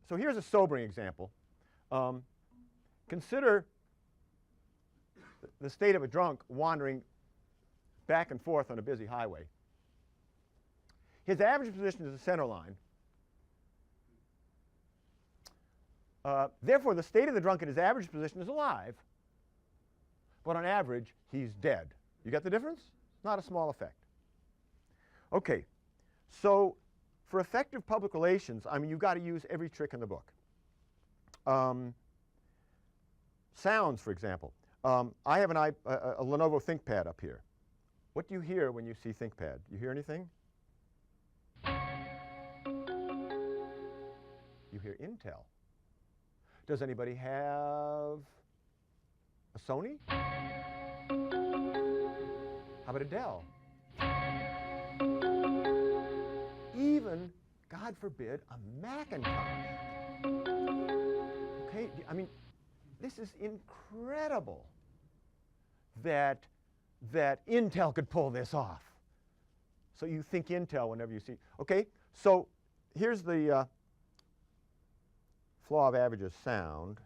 So here's a sobering example. Consider the state of a drunk wandering back and forth on a busy highway. His average position is the center line. Therefore, the state of the drunk at his average position is alive, but on average, he's dead. You get the difference? Not a small effect. Okay, so for effective public relations, I mean, you've got to use every trick in the book. Sounds, for example. I have a Lenovo ThinkPad up here. What do you hear when you see ThinkPad? You hear anything? You hear Intel. Does anybody have a Sony? How about a Dell? Even, God forbid, a Macintosh. Okay, I mean, this is incredible that Intel could pull this off. So you think Intel whenever you see. Okay, so here's the flaw of averages sound.